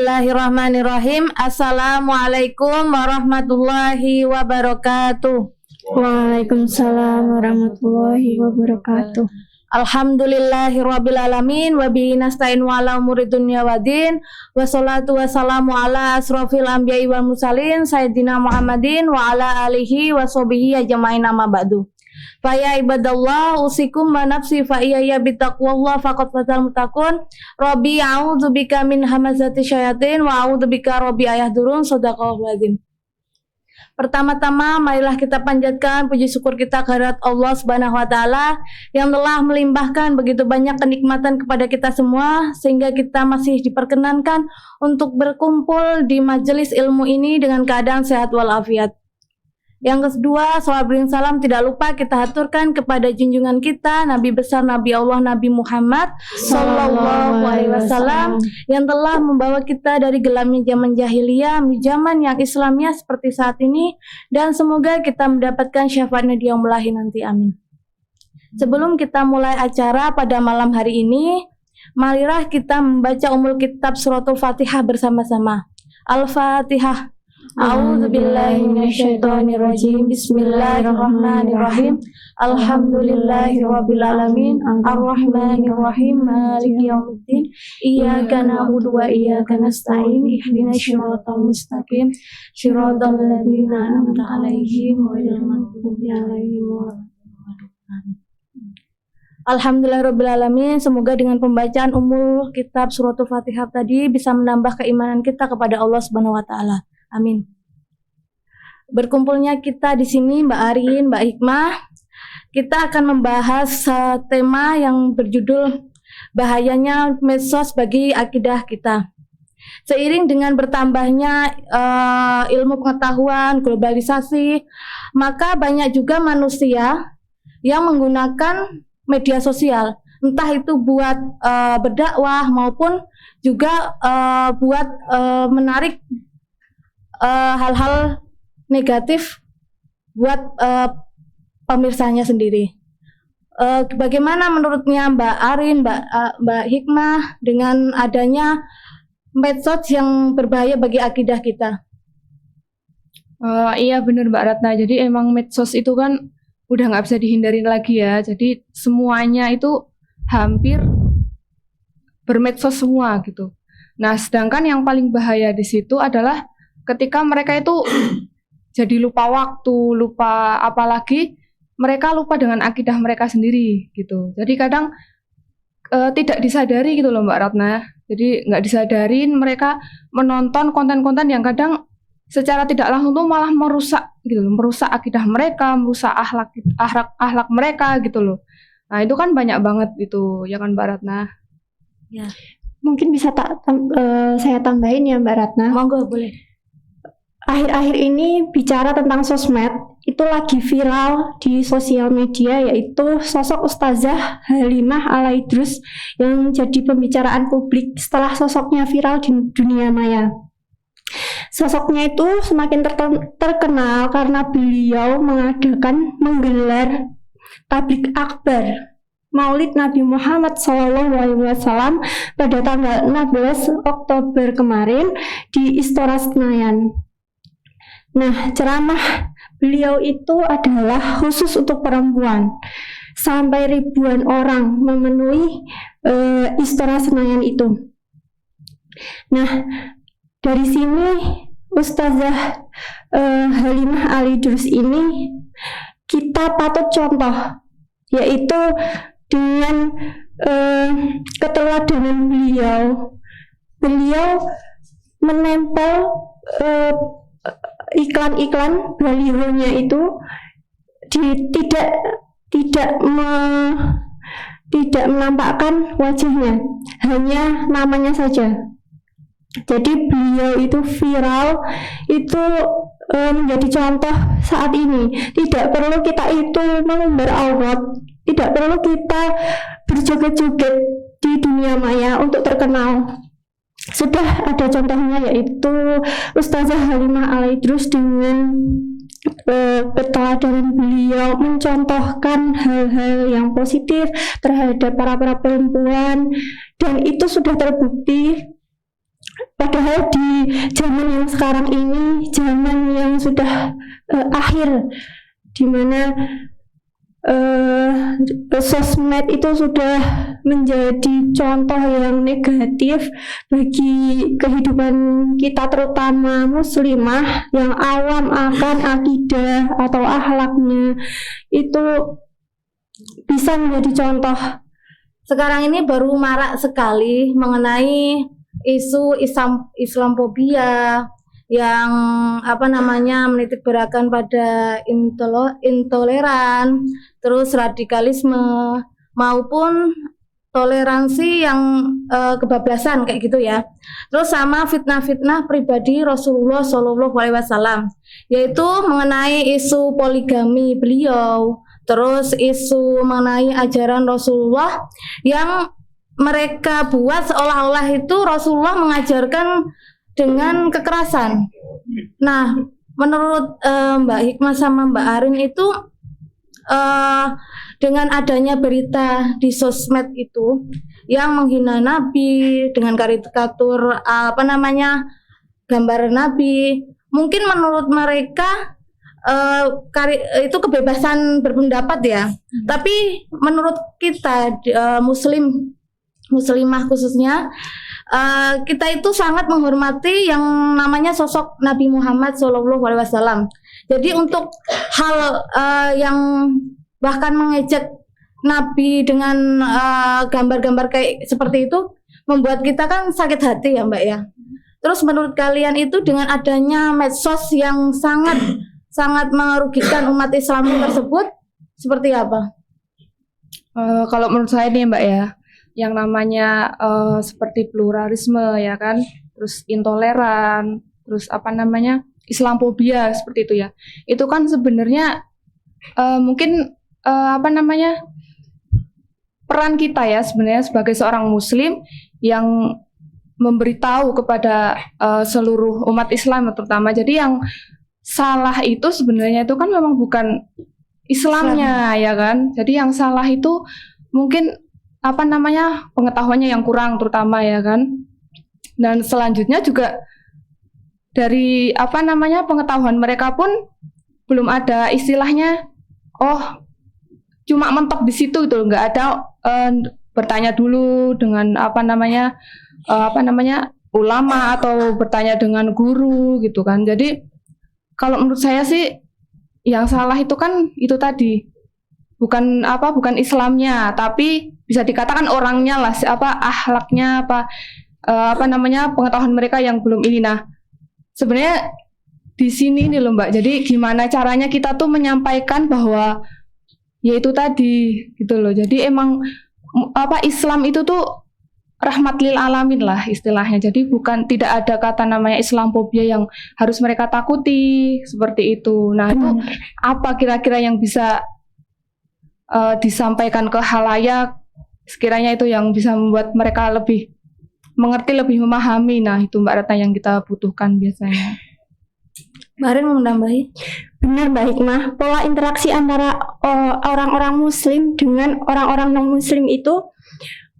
Bismillahirrahmanirrahim. Assalamualaikum warahmatullahi wabarakatuh. Waalaikumsalam warahmatullahi wabarakatuh. Alhamdulillahirabbil alamin wa bihi nasta'in wa ala umuri dunya waddin. Wassalatu wassalamu ala asrofil anbiya'i wal mursalin sayyidina Muhammadin wa ala alihi wa sahbihi ajmain amma ba'du. Fa ya ibadallah usikum wa nafsi fa iya bitaqwallah faqad fatal muttaqun. Rabbi a'udzubika min hamazati syayatin wa a'udzubika rabbi ayahdurun. Shadaqallahul adzim. Pertama-tama marilah kita panjatkan puji syukur kita kehadirat Allah Subhanahu wa taala yang telah melimpahkan begitu banyak kenikmatan kepada kita semua sehingga kita masih diperkenankan untuk berkumpul di majelis ilmu ini dengan keadaan sehat walafiat. Yang kedua, sholawat beriring salam tidak lupa kita haturkan kepada junjungan kita Nabi besar Nabi Allah Nabi Muhammad Sallallahu Alaihi Wasallam yang telah membawa kita dari gelapnya zaman jahiliyah menuju zaman yang Islamnya seperti saat ini, dan semoga kita mendapatkan syafaatnya di yaumul akhir nanti, amin. Sebelum kita mulai acara pada malam hari ini, marilah kita membaca umul kitab suratul Fatihah bersama-sama. Al-Fatihah. A'udzubillahi minasyaitonirrajim. Bismillahirrahmanirrahim. Alhamdulillahirabbil alamin. Arrahmanirrahim. Maliki yaumiddin. Iyyaka na'budu wa iyyaka nasta'in. Ihdinas shiratal mustaqim. Shiratal ladzina an'amta 'alaihim ghairil maghdubi 'alaihim waladdallin. Alhamdulillahirabbil alamin. Semoga dengan pembacaan umul kitab suratul Fatihah tadi bisa menambah keimanan kita kepada Allah Subhanahu wa taala. Amin. Berkumpulnya kita di sini Mbak Arin, Mbak Hikmah, kita akan membahas tema yang berjudul bahayanya medsos bagi akidah kita. Seiring dengan bertambahnya ilmu pengetahuan, globalisasi, maka banyak juga manusia yang menggunakan media sosial, entah itu buat berdakwah maupun juga buat menarik hal-hal negatif buat pemirsanya sendiri. Bagaimana menurutnya Mbak Arin, Mbak Hikmah dengan adanya medsos yang berbahaya bagi akidah kita? Iya benar Mbak Ratna. Jadi emang medsos itu kan udah nggak bisa dihindarin lagi ya. Jadi semuanya itu hampir bermedsos semua gitu. Nah, sedangkan yang paling bahaya di situ adalah ketika mereka itu jadi lupa waktu, lupa apalagi mereka lupa dengan akidah mereka sendiri gitu. Jadi kadang tidak disadari gitu loh Mbak Ratna. Jadi nggak disadarin mereka menonton konten-konten yang kadang secara tidak langsung tuh malah merusak gitu loh, merusak akidah mereka, merusak akhlak mereka gitu loh. Nah itu kan banyak banget itu ya kan Mbak Ratna. Ya. Mungkin bisa saya tambahin ya Mbak Ratna. Monggo boleh. Akhir-akhir ini bicara tentang sosmed, itu lagi viral di sosial media, yaitu sosok Ustazah Halimah Al-Idrus yang jadi pembicaraan publik setelah sosoknya viral di dunia maya. Sosoknya itu semakin terkenal karena beliau menggelar tablik akbar Maulid Nabi Muhammad SAW pada tanggal 16 Oktober kemarin di Istora Senayan. Nah, ceramah beliau itu adalah khusus untuk perempuan. Sampai ribuan orang memenuhi Istora Senayan itu. Nah, dari sini Ustazah Halimah Al-Idrus ini kita patut contoh, yaitu dengan keteladanan beliau menempel iklan-iklan balihonya itu tidak menampakkan wajahnya, hanya namanya saja. Jadi beliau itu viral, itu menjadi contoh saat ini. Tidak perlu kita itu mengumbar aurat, tidak perlu kita berjoget-joget di dunia maya untuk terkenal. Sudah ada contohnya, yaitu Ustazah Halimah Al-Idrus dengan keteladanan beliau mencontohkan hal-hal yang positif terhadap para perempuan, dan itu sudah terbukti Padahal di zaman yang sekarang ini, zaman yang sudah akhir, di mana sosmed itu sudah menjadi contoh yang negatif bagi kehidupan kita, terutama muslimah yang awam akan akidah atau akhlaknya, itu bisa menjadi contoh. Sekarang ini baru marak sekali mengenai isu Islamophobia yang menitik beratkan pada intoleran, terus radikalisme maupun toleransi yang kebablasan kayak gitu ya. Terus sama fitnah-fitnah pribadi Rasulullah SAW, yaitu mengenai isu poligami beliau, terus isu mengenai ajaran Rasulullah yang mereka buat seolah-olah itu Rasulullah mengajarkan dengan kekerasan. Nah, menurut Mbak Hikmah sama Mbak Arin itu dengan adanya berita di sosmed itu yang menghina Nabi dengan karikatur gambar Nabi, mungkin menurut mereka itu kebebasan berpendapat ya. Tapi menurut kita muslimah khususnya, kita itu sangat menghormati yang namanya sosok Nabi Muhammad SAW. Jadi untuk hal yang bahkan mengejek Nabi dengan gambar-gambar kayak seperti itu membuat kita kan sakit hati ya Mbak ya. Terus menurut kalian itu dengan adanya medsos yang sangat merugikan umat Islam tersebut seperti apa? Kalau menurut saya nih Mbak ya, yang namanya seperti pluralisme ya kan, terus intoleran, terus Islamophobia seperti itu ya. Itu kan sebenarnya mungkin peran kita ya sebenarnya sebagai seorang muslim yang memberitahu kepada seluruh umat Islam terutama. Jadi yang salah itu sebenarnya itu kan memang bukan Islamnya ya kan. Jadi yang salah itu mungkin pengetahuannya yang kurang terutama ya kan. Dan selanjutnya juga dari pengetahuan mereka pun belum ada istilahnya cuma mentok di situ itu, nggak ada bertanya dulu dengan ulama atau bertanya dengan guru gitu kan. Jadi kalau menurut saya sih yang salah itu kan itu tadi bukan Islamnya, tapi bisa dikatakan orangnya lah, akhlaknya pengetahuan mereka yang belum ini. Nah, sebenarnya di sini nih loh Mbak. Jadi gimana caranya kita tuh menyampaikan bahwa ya itu tadi gitu loh. Jadi emang Islam itu tuh rahmat lil alamin lah istilahnya. Jadi tidak ada kata namanya Islamophobia yang harus mereka takuti seperti itu. Nah, itu apa kira-kira yang bisa disampaikan ke khalayak sekiranya itu yang bisa membuat mereka lebih mengerti, lebih memahami. Nah, itu Mbak Ratna yang kita butuhkan biasanya. Mbak Arin mau menambahi? Benar Mbak Hikmah, pola interaksi antara orang-orang muslim dengan orang-orang non-muslim itu,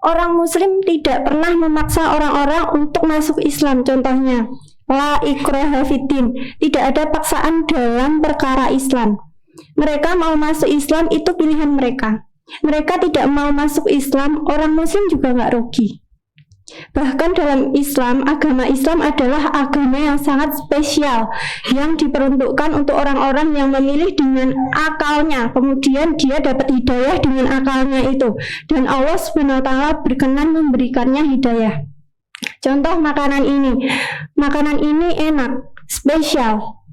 orang muslim tidak pernah memaksa orang-orang untuk masuk Islam. Contohnya, la ikraha fiddin, tidak ada paksaan dalam perkara Islam. Mereka mau masuk Islam itu pilihan mereka. Mereka tidak mau masuk Islam, orang muslim juga nggak rugi. Bahkan dalam Islam, agama Islam adalah agama yang sangat spesial, yang diperuntukkan untuk orang-orang yang memilih dengan akalnya, kemudian dia dapat hidayah dengan akalnya itu, dan Allah SWT berkenan memberikannya hidayah. Contoh makanan ini enak, spesial.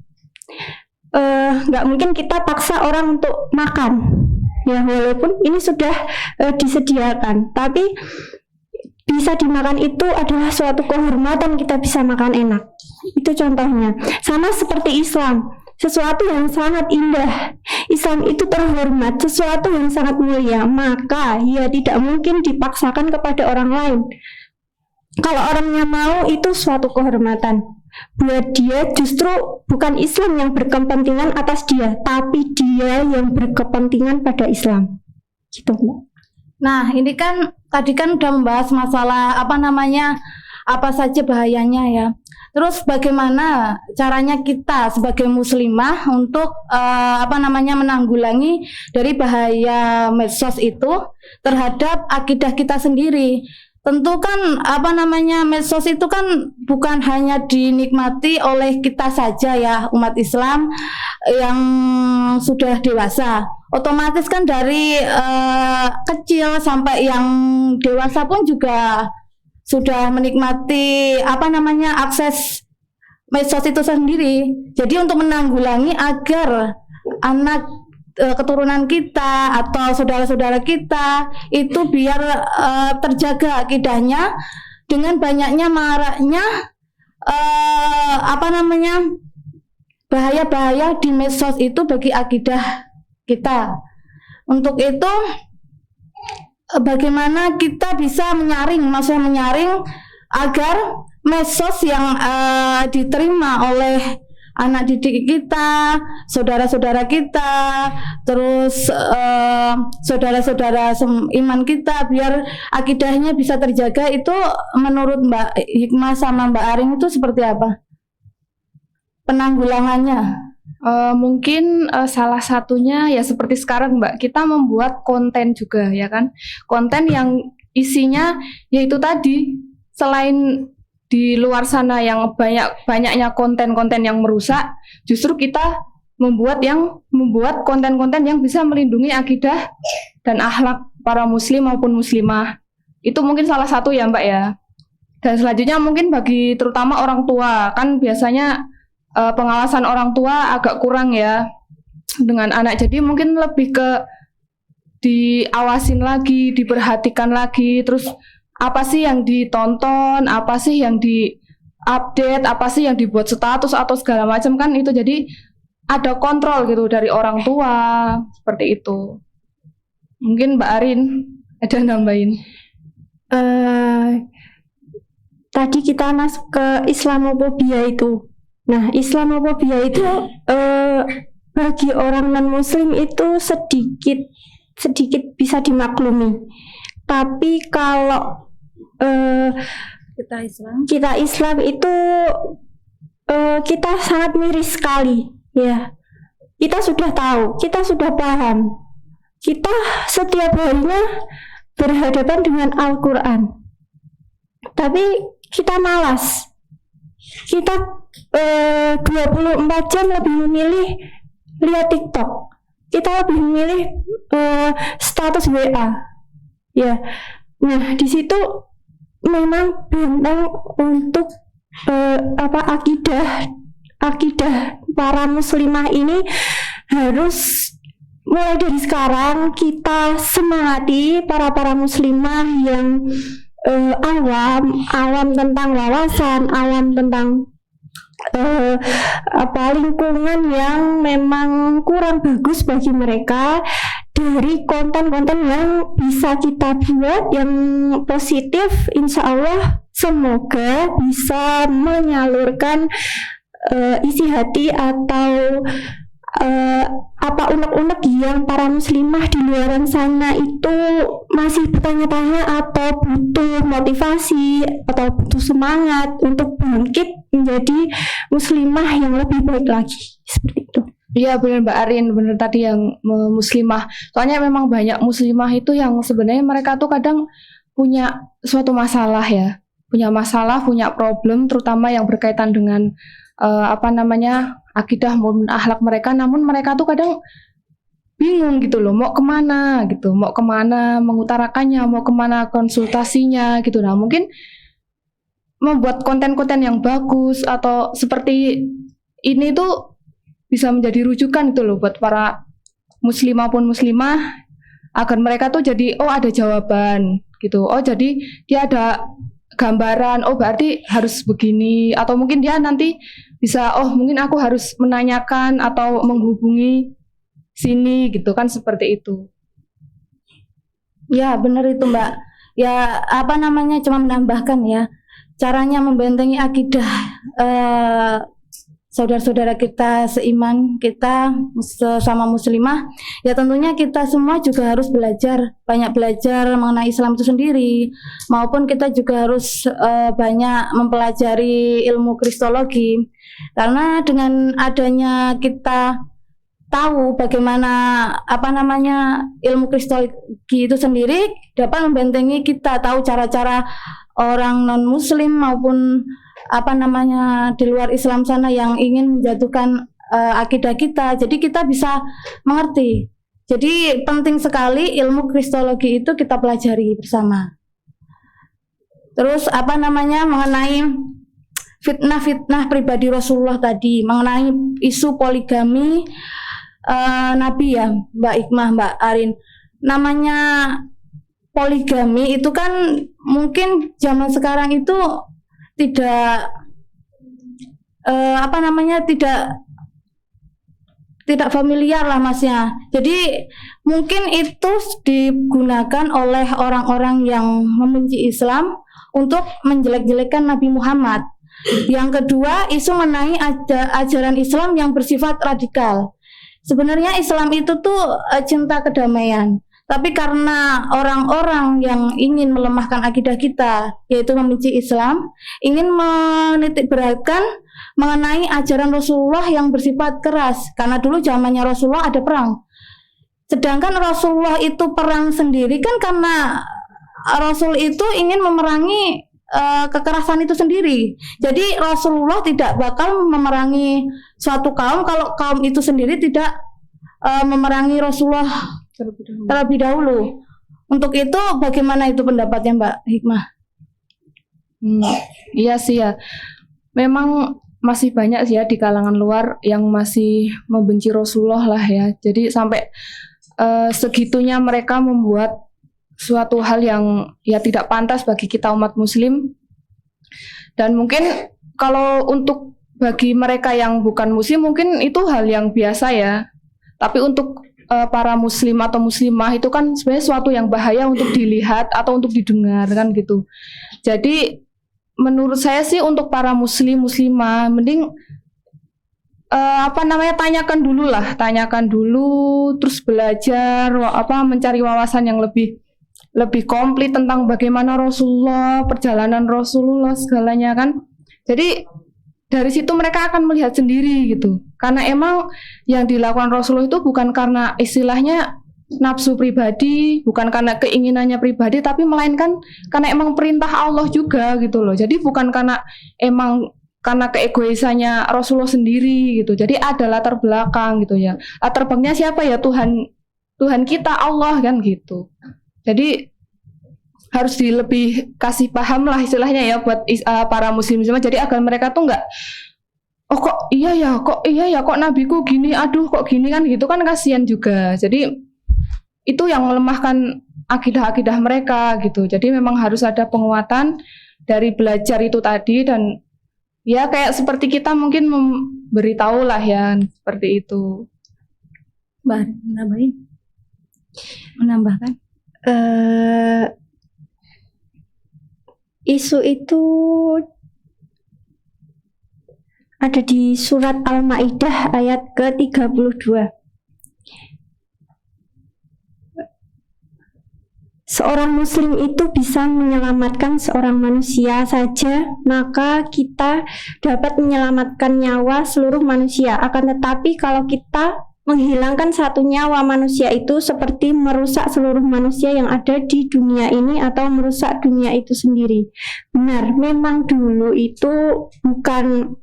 Nggak mungkin kita paksa orang untuk makan, ya walaupun ini sudah disediakan, tapi bisa dimakan itu adalah suatu kehormatan, kita bisa makan enak. Itu contohnya. Sama seperti Islam, sesuatu yang sangat indah. Islam itu terhormat, sesuatu yang sangat mulia, maka ya tidak mungkin dipaksakan kepada orang lain. Kalau orangnya mau, itu suatu kehormatan. Buat dia justru bukan Islam yang berkepentingan atas dia, tapi dia yang berkepentingan pada Islam. Gitu, Mbak. Nah, ini kan tadi kan udah membahas masalah apa saja bahayanya ya. Terus bagaimana caranya kita sebagai muslimah untuk menanggulangi dari bahaya medsos itu terhadap akidah kita sendiri. Tentu kan medsos itu kan bukan hanya dinikmati oleh kita saja ya, umat Islam yang sudah dewasa. Otomatis kan dari kecil sampai yang dewasa pun juga sudah menikmati akses medsos itu sendiri. Jadi untuk menanggulangi agar anak keturunan kita atau saudara-saudara kita itu biar terjaga akidahnya dengan banyaknya maraknya bahaya-bahaya di medsos itu bagi akidah kita. Untuk itu bagaimana kita bisa menyaring agar medsos yang diterima oleh anak didik kita, saudara-saudara kita, terus saudara-saudara iman kita, biar akidahnya bisa terjaga, itu menurut Mbak Hikmah sama Mbak Arin itu seperti apa penanggulangannya? Mungkin salah satunya ya seperti sekarang Mbak, kita membuat konten juga ya kan, konten yang isinya yaitu tadi, selain di luar sana yang banyaknya konten-konten yang merusak, justru kita membuat konten-konten yang bisa melindungi akidah dan akhlak para muslim maupun muslimah. Itu mungkin salah satu ya Mbak ya. Dan selanjutnya mungkin bagi terutama orang tua, kan biasanya pengawasan orang tua agak kurang ya dengan anak, jadi mungkin lebih ke diawasin lagi, diperhatikan lagi, terus apa sih yang ditonton, apa sih yang diupdate, apa sih yang dibuat status atau segala macam, kan itu jadi ada kontrol gitu dari orang tua, seperti itu. Mungkin Mbak Arin ada nambahin. Tadi kita masuk ke Islamofobia itu. Nah, Islamofobia itu bagi orang non-muslim itu sedikit bisa dimaklumi. Tapi kalau kita Islam itu kita sangat miris sekali, ya. Kita sudah tahu, kita sudah paham. Kita setiap harinya berhadapan dengan Al-Quran. Tapi kita malas. Kita 24 jam lebih memilih lihat TikTok. Kita lebih memilih status WA. Ya. Nah, di situ memang benteng untuk akidah para muslimah ini harus mulai dari sekarang kita semangati para muslimah yang awam tentang wawasan, awam tentang lingkungan yang memang kurang bagus bagi mereka, dari konten-konten yang bisa kita buat yang positif. Insya Allah semoga bisa menyalurkan isi hati atau unek-unek yang para muslimah di luar sana itu masih bertanya-tanya atau butuh motivasi atau butuh semangat untuk bangkit menjadi muslimah yang lebih baik lagi, seperti itu. Iya benar Mbak Arin, benar tadi yang muslimah. Soalnya memang banyak muslimah itu yang sebenarnya mereka tuh kadang punya suatu masalah ya, punya masalah, punya problem, terutama yang berkaitan dengan akidah maupun akhlak mereka, namun mereka tuh kadang bingung gitu loh, mau kemana mengutarakannya, mau kemana konsultasinya gitu. Nah mungkin membuat konten-konten yang bagus atau seperti ini tuh bisa menjadi rujukan gitu loh buat para muslim maupun muslimah, agar mereka tuh jadi ada jawaban gitu, jadi dia ada gambaran, berarti harus begini, atau mungkin dia nanti bisa mungkin aku harus menanyakan atau menghubungi sini gitu kan, seperti itu. Ya benar itu Mbak. Ya cuma menambahkan ya, caranya membentengi akidah saudara-saudara kita seiman, kita sesama muslimah, ya tentunya kita semua juga harus banyak belajar mengenai Islam itu sendiri, maupun kita juga harus banyak mempelajari ilmu kristologi, karena dengan adanya kita tahu bagaimana ilmu kristologi itu sendiri dapat membentengi kita tahu cara-cara orang non muslim maupun di luar Islam sana yang ingin menjatuhkan akidah kita. Jadi kita bisa mengerti. Jadi penting sekali ilmu kristologi itu kita pelajari bersama. Terus mengenai fitnah-fitnah pribadi Rasulullah tadi, mengenai isu poligami Nabi ya, Mbak Hikmah, Mbak Arin. Namanya poligami itu kan mungkin zaman sekarang itu tidak tidak familiar lah masnya. Jadi mungkin itu digunakan oleh orang-orang yang membenci Islam untuk menjelek-jelekan Nabi Muhammad. Yang kedua, isu mengenai ajaran Islam yang bersifat radikal. Sebenarnya Islam itu tuh cinta kedamaian. Tapi karena orang-orang yang ingin melemahkan akidah kita, yaitu membenci Islam, ingin menitikberatkan mengenai ajaran Rasulullah yang bersifat keras. Karena dulu zamannya Rasulullah ada perang. Sedangkan Rasulullah itu perang sendiri kan karena Rasul itu ingin memerangi kekerasan itu sendiri. Jadi Rasulullah tidak bakal memerangi suatu kaum kalau kaum itu sendiri tidak memerangi Rasulullah terlebih dahulu. Untuk itu bagaimana itu pendapatnya Mbak Hikmah? Iya sih ya. Memang masih banyak sih ya di kalangan luar yang masih membenci Rasulullah lah ya. Jadi sampai segitunya mereka membuat suatu hal yang ya tidak pantas bagi kita umat muslim. Dan mungkin kalau untuk bagi mereka yang bukan muslim mungkin itu hal yang biasa ya. Tapi untuk para muslim atau muslimah itu kan sebenarnya suatu yang bahaya untuk dilihat atau untuk didengar kan gitu. Jadi menurut saya sih untuk para muslimah mending tanyakan dulu terus belajar mencari wawasan yang lebih komplit tentang bagaimana Rasulullah, perjalanan Rasulullah segalanya kan. Jadi dari situ mereka akan melihat sendiri gitu. Karena emang yang dilakukan Rasulullah itu bukan karena istilahnya nafsu pribadi, bukan karena keinginannya pribadi, tapi melainkan karena emang perintah Allah juga gitu loh. Jadi bukan karena keegoisannya Rasulullah sendiri gitu. Jadi ada latar belakang gitu ya. Latar belakangnya siapa ya? Tuhan kita, Allah kan gitu. Jadi harus lebih kasih paham lah istilahnya ya buat para muslim semua. Jadi agar mereka tuh nggak kok nabiku gini, aduh kok gini kan gitu kan, kasihan juga. Jadi itu yang melemahkan akidah-akidah mereka gitu. Jadi memang harus ada penguatan dari belajar itu tadi, dan ya kayak seperti kita mungkin memberitahu lah ya seperti itu. Menambahkan isu itu ada di surat Al-Maidah ayat ke-32. Seorang muslim itu bisa menyelamatkan seorang manusia saja, maka kita dapat menyelamatkan nyawa seluruh manusia. Akan tetapi kalau kita menghilangkan satu nyawa manusia itu seperti merusak seluruh manusia yang ada di dunia ini atau merusak dunia itu sendiri. Benar, memang dulu itu bukan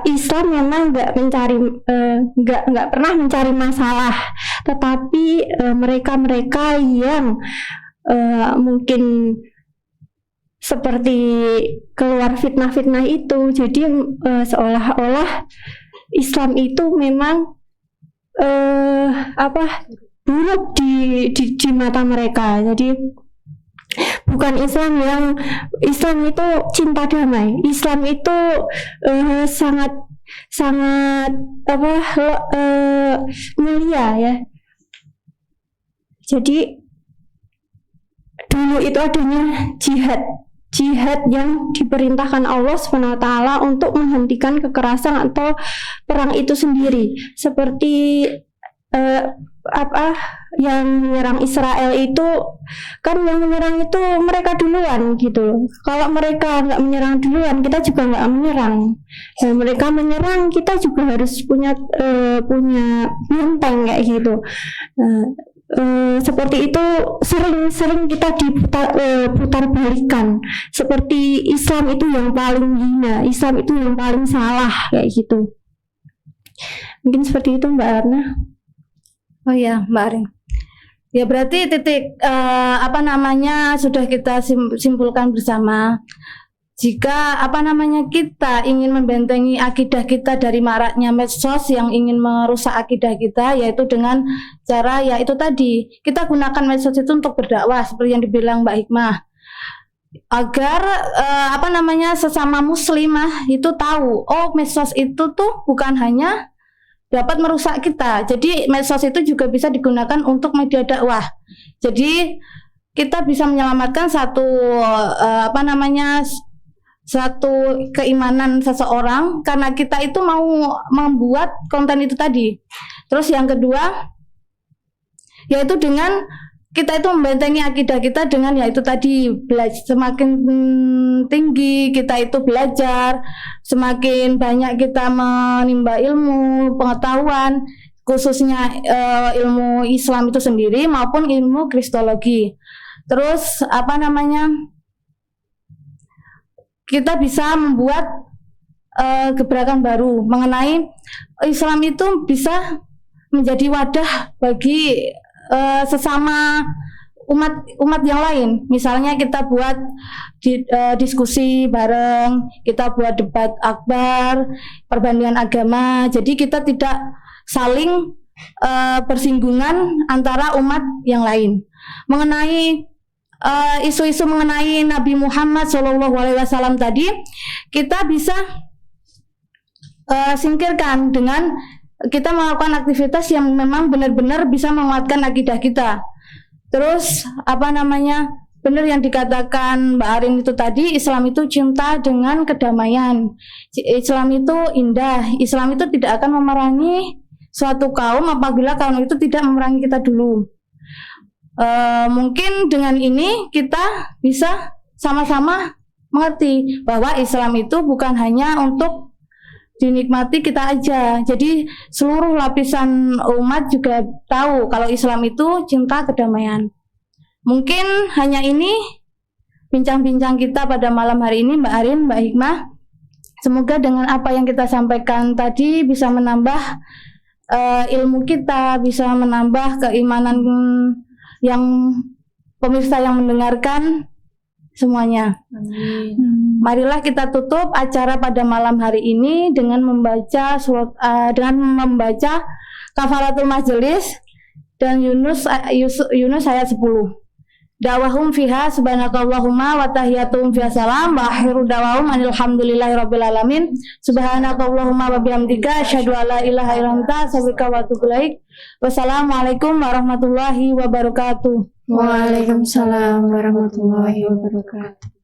Islam memang nggak pernah mencari masalah, tetapi mereka yang mungkin seperti keluar fitnah-fitnah itu, jadi seolah-olah Islam itu memang buruk di mata mereka. Jadi bukan Islam itu cinta damai. Islam itu sangat mulia ya. Jadi dulu itu adanya jihad jihad yang diperintahkan Allah SWT untuk menghentikan kekerasan atau perang itu sendiri. Seperti yang menyerang Israel itu kan yang menyerang itu mereka duluan gitu. Kalau mereka nggak menyerang duluan, kita juga nggak menyerang. Dan mereka menyerang, kita juga harus punya benteng kayak gitu. Seperti itu sering kita putar balikan. Seperti Islam itu yang paling hina, Islam itu yang paling salah kayak gitu. Mungkin seperti itu Mbak Arna. Oh ya, Mbak Arin. Ya berarti titik sudah kita simpulkan bersama. Jika kita ingin membentengi akidah kita dari maraknya medsos yang ingin merusak akidah kita, yaitu dengan cara yaitu tadi kita gunakan medsos itu untuk berdakwah seperti yang dibilang Mbak Hikmah, agar sesama muslimah itu tahu, oh medsos itu tuh bukan hanya dapat merusak kita. Jadi medsos itu juga bisa digunakan untuk media dakwah. Jadi kita bisa menyelamatkan satu keimanan seseorang karena kita itu mau membuat konten itu tadi. Terus yang kedua yaitu dengan kita itu membentengi akidah kita dengan yaitu tadi semakin tinggi kita itu belajar, semakin banyak kita menimba ilmu, pengetahuan, khususnya ilmu Islam itu sendiri maupun ilmu kristologi. Terus kita bisa membuat gebrakan baru mengenai Islam itu bisa menjadi wadah bagi sesama umat yang lain. Misalnya kita buat diskusi bareng, kita buat debat akbar, perbandingan agama. Jadi kita tidak saling bersinggungan antara umat yang lain. Mengenai isu-isu mengenai Nabi Muhammad SAW tadi, kita bisa singkirkan dengan kita melakukan aktivitas yang memang benar-benar bisa menguatkan akidah kita. Terus benar yang dikatakan Mbak Arin itu tadi, Islam itu cinta dengan kedamaian. Islam itu indah. Islam itu tidak akan memerangi suatu kaum apabila kaum itu tidak memerangi kita dulu. Mungkin dengan ini kita bisa sama-sama mengerti bahwa Islam itu bukan hanya untuk dinikmati kita aja. Jadi seluruh lapisan umat juga tahu kalau Islam itu cinta kedamaian. Mungkin hanya ini bincang-bincang kita pada malam hari ini, Mbak Arin, Mbak Hikmah. Semoga dengan apa yang kita sampaikan tadi bisa menambah ilmu kita, bisa menambah keimanan yang pemirsa yang mendengarkan semuanya. Amin. Marilah kita tutup acara pada malam hari ini dengan membaca kafaratul majelis dan Yunus ayat 10. Da'wahum fiha subhanakallahumma wa tahiyyatuhum fiha salam wa akhiru da'wahum alhamdulillahi rabbil alamin. Subhanakallahumma wa bihamdika asyhadu an la ilaha illa anta astaghfiruka wa atubu ilaik. Wassalamualaikum warahmatullahi wabarakatuh. Waalaikumsalam warahmatullahi wabarakatuh.